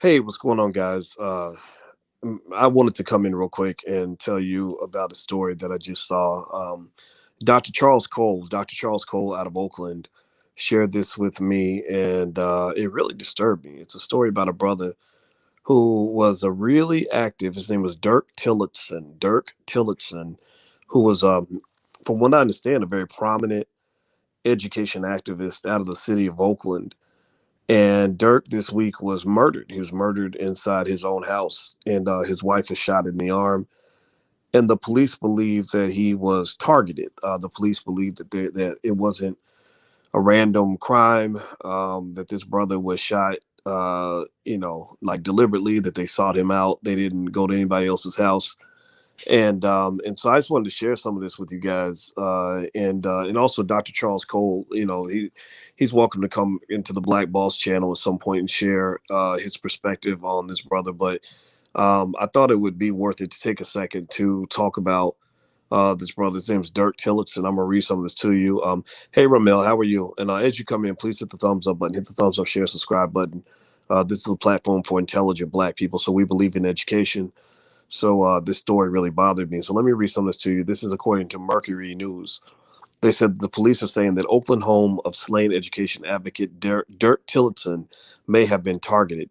Hey, what's going on, guys? I wanted to come in real quick and tell you about a story that I just saw. Dr. Charles Cole out of Oakland, shared this with me, and it really disturbed me. It's a story about a brother who was a really active. His name was Dirk Tillotson. Dirk Tillotson, who was, from what I understand, a very prominent education activist out of the city of Oakland. And Dirk this week was murdered. He was murdered inside his own house, and his wife was shot in the arm. And the police believe that he was targeted. The police believe that it wasn't a random crime, that this brother was shot, like deliberately, that they sought him out. They didn't go to anybody else's house. And so I just wanted to share some of this with you guys, and also Dr. Charles Cole. He's welcome to come into the Black Boss channel at some point and share his perspective on this brother. But I thought it would be worth it to take a second to talk about this brother. His name is Dirk Tillotson. I'm gonna read some of this to you. Hey Ramel, how are you? And as you come in, please hit the thumbs up button, hit the thumbs up, share, subscribe button. This is a platform for intelligent Black people, so we believe in education. So this story really bothered me. So let me read some of this to you. This is according to Mercury News. They said the police are saying that Oakland home of slain education advocate Dirk Tillotson may have been targeted.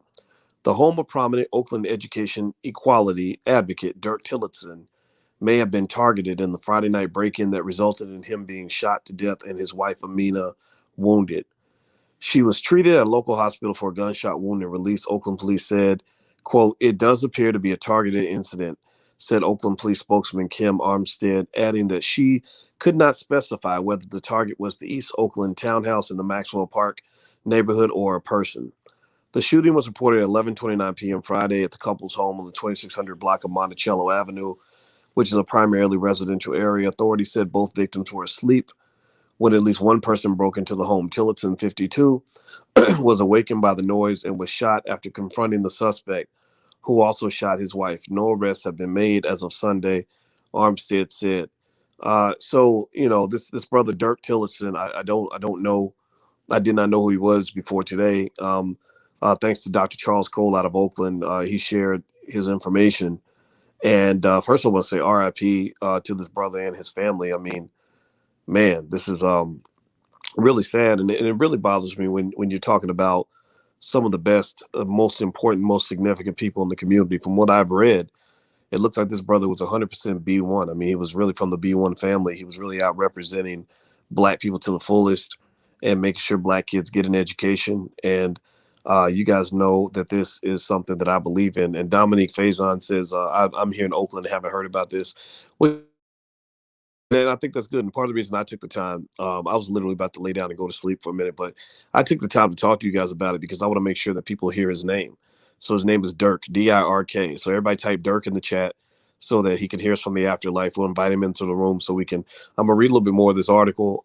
The home of prominent Oakland education equality advocate Dirk Tillotson may have been targeted in the Friday night break-in that resulted in him being shot to death and his wife Amina wounded. She was treated at a local hospital for a gunshot wound and released, Oakland police said. Quote, it does appear to be a targeted incident, said Oakland police spokesman Kim Armstead, adding that she could not specify whether the target was the East Oakland townhouse in the Maxwell Park neighborhood or a person. The shooting was reported at 11:29 p.m. Friday at the couple's home on the 2600 block of Monticello Avenue, which is a primarily residential area. Authorities said both victims were asleep when at least one person broke into the home. Tillotson, 52, was awakened by the noise and was shot after confronting the suspect, who also shot his wife. No arrests have been made as of Sunday, Armstead said. This brother Dirk Tillotson, I don't know. I did not know who he was before today. Thanks to Dr. Charles Cole out of Oakland, he shared his information. And first, I want to say R.I.P. To this brother and his family. I mean, man, this is really sad, and it really bothers me when you're talking about some of the best, most important, most significant people in the community. From what I've read, it looks like this brother was 100% B1. I mean, he was really from the B1 family. He was really out representing Black people to the fullest and making sure Black kids get an education. And you guys know that this is something that I believe in. And Dominique Faison says, I'm here in Oakland, haven't heard about this. Well, and I think that's good. And part of the reason I took the time, I was literally about to lay down and go to sleep for a minute, but I took the time to talk to you guys about it because I want to make sure that people hear his name. So his name is Dirk, Dirk. So everybody type Dirk in the chat so that he can hear us from the afterlife. We'll invite him into the room so we can. I'm gonna read a little bit more of this article.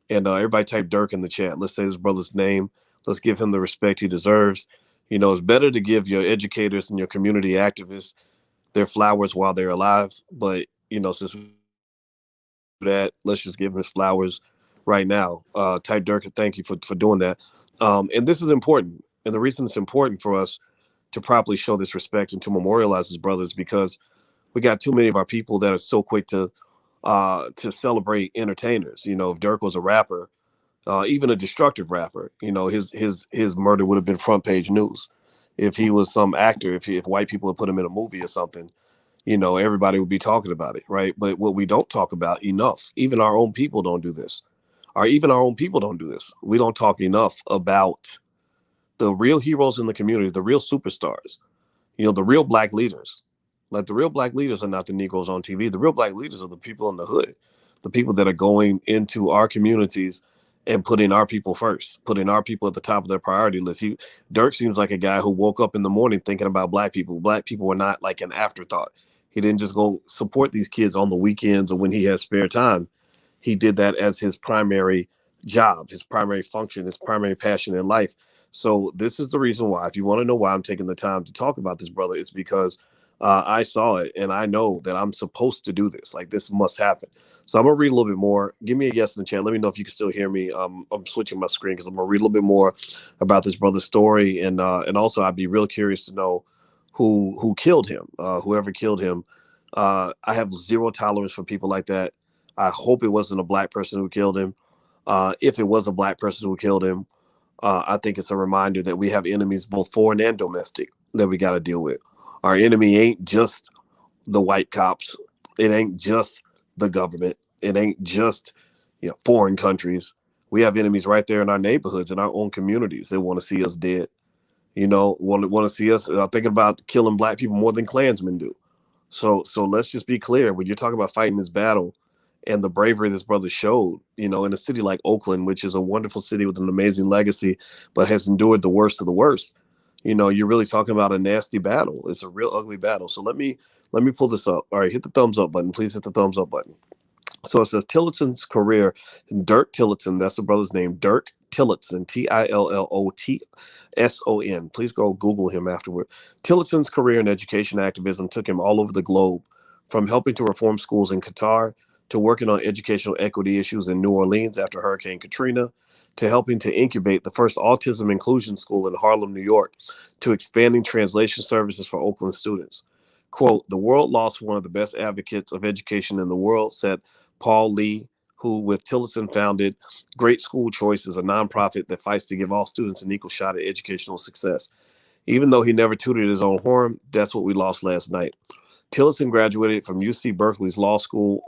And everybody type Dirk in the chat. Let's say his brother's name. Let's give him the respect he deserves. It's better to give your educators and your community activists their flowers while they're alive. But since that, let's just give him his flowers right now. Type Dirk, thank you for doing that. And this is important. And the reason it's important for us to properly show this respect and to memorialize his brothers because we got too many of our people that are so quick to celebrate entertainers. If Dirk was a rapper, even a destructive rapper, his murder would have been front page news. If he was some actor, if white people had put him in a movie or something, everybody would be talking about it, right? But what we don't talk about enough, even our own people don't do this, or even our own people don't do this. We don't talk enough about the real heroes in the community, the real superstars, the real Black leaders. Like the real Black leaders are not the Negroes on TV. The real Black leaders are the people in the hood, the people that are going into our communities and putting our people first, putting our people at the top of their priority list. Dirk seems like a guy who woke up in the morning thinking about Black people. Black people were not like an afterthought. He didn't just go support these kids on the weekends or when he has spare time. He did that as his primary job, his primary function, his primary passion in life. So this is the reason why, if you want to know why I'm taking the time to talk about this brother, it's because I saw it, and I know that I'm supposed to do this. Like, this must happen. So I'm gonna read a little bit more. Give me a yes in the chat. Let me know if you can still hear me. I'm switching my screen because I'm gonna read a little bit more about this brother's story, and also I'd be real curious to know who killed him, whoever killed him. I have zero tolerance for people like that. I hope it wasn't a black person who killed him. If it was a black person who killed him, I think it's a reminder that we have enemies, both foreign and domestic, that we got to deal with. Our enemy ain't just the white cops. It ain't just the government. It ain't just foreign countries. We have enemies right there in our neighborhoods, in our own communities. They want to see us dead. Want to see us thinking about killing black people more than Klansmen do. So let's just be clear. When you're talking about fighting this battle and the bravery this brother showed, in a city like Oakland, which is a wonderful city with an amazing legacy, but has endured the worst of the worst, you're really talking about a nasty battle. It's a real ugly battle. So let me pull this up. All right, hit the thumbs up button. Please hit the thumbs up button. So it says Tillotson's career, Dirk Tillotson, that's the brother's name, Dirk Tillotson, Tillotson. Please go Google him afterward. Tillotson's career in education activism took him all over the globe, from helping to reform schools in Qatar, to working on educational equity issues in New Orleans after Hurricane Katrina, to helping to incubate the first autism inclusion school in Harlem, New York, to expanding translation services for Oakland students. Quote, the world lost one of the best advocates of education in the world, said Paul Lee, who with Tillotson founded Great School Choices, a nonprofit that fights to give all students an equal shot at educational success. Even though he never tooted his own horn, that's what we lost last night. Tillotson graduated from UC Berkeley's law school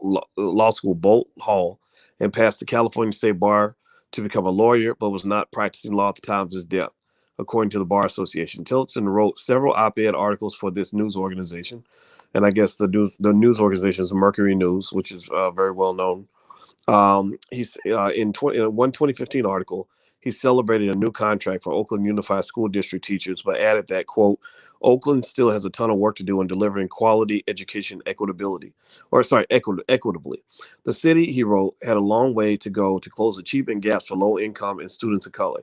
Bolt Hall and passed the California State Bar to become a lawyer, but was not practicing law at the time of his death, according to the Bar Association. Tillotson wrote several op-ed articles for this news organization, and I guess the news organization is Mercury News, which is very well known. He's in one 2015 article, he celebrated a new contract for Oakland Unified School District teachers, but added that, quote, Oakland still has a ton of work to do in delivering quality education equitably. The city, he wrote, had a long way to go to close achievement gaps for low income and students of color.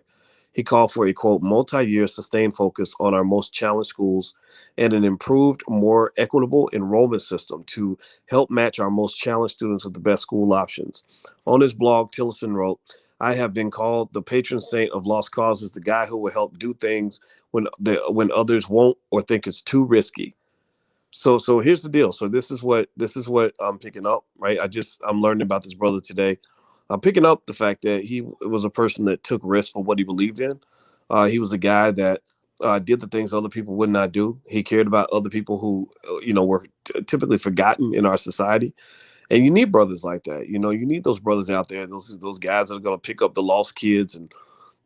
He called for a, quote, multi-year sustained focus on our most challenged schools and an improved, more equitable enrollment system to help match our most challenged students with the best school options. On his blog, Tillotson wrote, I have been called the patron saint of lost causes, the guy who will help do things when others won't or think it's too risky. So here's the deal. So this is what I'm picking up, right? I'm learning about this brother today. I'm picking up the fact that he was a person that took risks for what he believed in. He was a guy that did the things other people would not do. He cared about other people who, were typically forgotten in our society. And you need brothers like that. You need those brothers out there, those guys that are going to pick up the lost kids and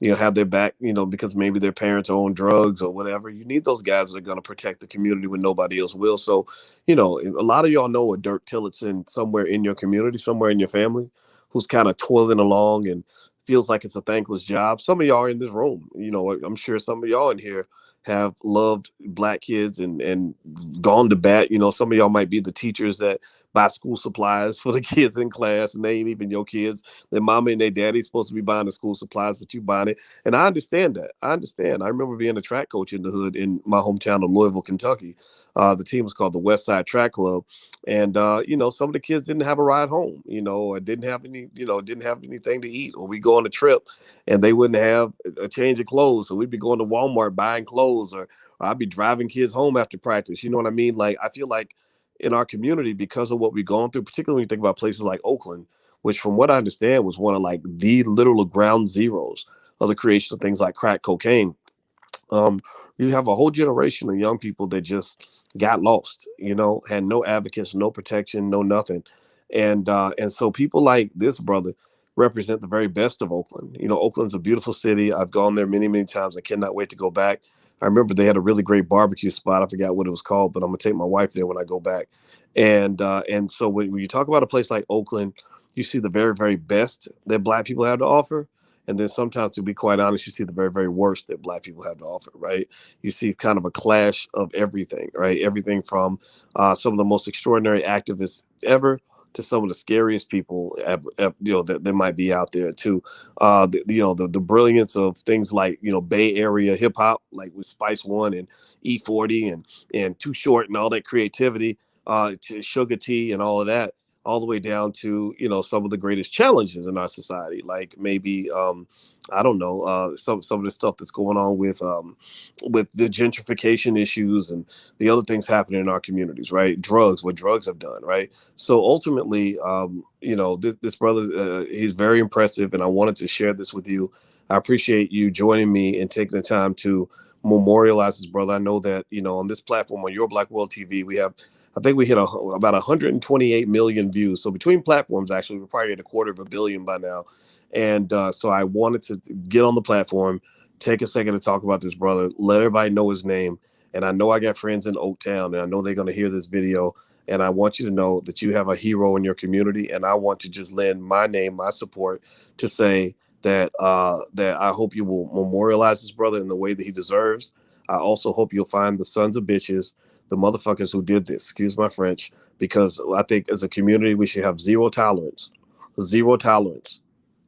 have their back, because maybe their parents are on drugs or whatever. You need those guys that are going to protect the community when nobody else will. So, a lot of y'all know a Dirk Tillotson somewhere in your community, somewhere in your family, who's kind of toiling along and feels like it's a thankless job. Some of y'all are in this room. I'm sure some of y'all in here have loved black kids and gone to bat. Some of y'all might be the teachers that buy school supplies for the kids in class, and they ain't even your kids. Their mama and their daddy's supposed to be buying the school supplies, but you buying it. And I understand that. I understand. I remember being a track coach in the hood in my hometown of Louisville, Kentucky. The team was called the West Side Track Club. And some of the kids didn't have a ride home, or didn't have anything to eat. Or we go on a trip and they wouldn't have a change of clothes. So we'd be going to Walmart buying clothes, or I'd be driving kids home after practice. You know what I mean? Like, I feel like in our community, because of what we've gone through, particularly when you think about places like Oakland, which from what I understand was one of like the literal ground zeros of the creation of things like crack cocaine. um, you have a whole generation of young people that just got lost, had no advocates, no protection, no nothing. And so people like this brother represent the very best of Oakland. Oakland's a beautiful city. I've gone there many, many times. I cannot wait to go back. I remember they had a really great barbecue spot. I forgot what it was called, but I'm gonna take my wife there when I go back. And so when you talk about a place like Oakland, you see the very, very best that black people have to offer. And then sometimes, to be quite honest, you see the very, very worst that black people have to offer, right? You see kind of a clash of everything, right? Everything from some of the most extraordinary activists ever to some of the scariest people that might be out there too. The brilliance of things like Bay Area hip hop, like with Spice One and E40 and Too Short and all that creativity, to Sugar T and all of that, all the way down to some of the greatest challenges in our society, like maybe I don't know, some of the stuff that's going on with the gentrification issues and the other things happening in our communities, right? Drugs, what drugs have done, right? So ultimately, this brother, he's very impressive, and I wanted to share this with you. I appreciate you joining me and taking the time to memorialize this brother. I know that on this platform, on Your Black World TV, we have, I think we hit about 128 million views. So between platforms, actually, we're probably at 250 million by now. And so I wanted to get on the platform, take a second to talk about this brother, let everybody know his name. And I know I got friends in Oaktown, and I know they're going to hear this video. And I want you to know that you have a hero in your community. And I want to just lend my name, my support, to say that that I hope you will memorialize this brother in the way that he deserves. I also hope you'll find the sons of bitches, the motherfuckers who did this, excuse my French, because I think as a community, we should have zero tolerance, zero tolerance,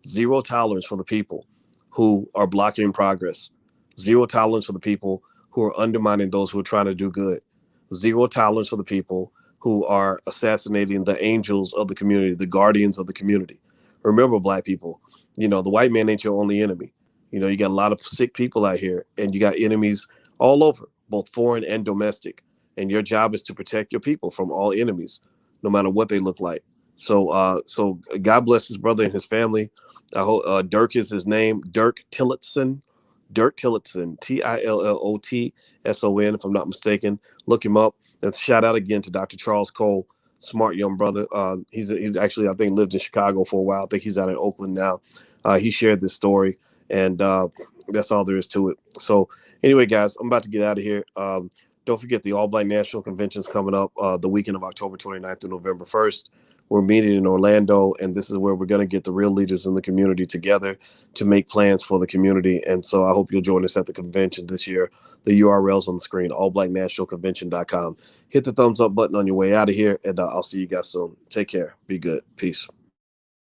zero tolerance for the people who are blocking progress, zero tolerance for the people who are undermining those who are trying to do good, zero tolerance for the people who are assassinating the angels of the community, the guardians of the community. Remember, Black people, the white man ain't your only enemy. You got a lot of sick people out here, and you got enemies all over, both foreign and domestic. And your job is to protect your people from all enemies, no matter what they look like. So God bless his brother and his family. I hope Dirk is his name, Dirk Tillotson. Dirk Tillotson, Tillotson, if I'm not mistaken. Look him up. And shout out again to Dr. Charles Cole, smart young brother. He's actually, I think, lived in Chicago for a while. I think he's out in Oakland now. He shared this story, and that's all there is to it. So anyway, guys, I'm about to get out of here. Don't forget the All Black National Convention is coming up the weekend of October 29th through November 1st. We're meeting in Orlando, and this is where we're going to get the real leaders in the community together to make plans for the community. And so I hope you'll join us at the convention this year. The URL's on the screen, allblacknationalconvention.com. Hit the thumbs up button on your way out of here, and I'll see you guys soon. Take care. Be good. Peace.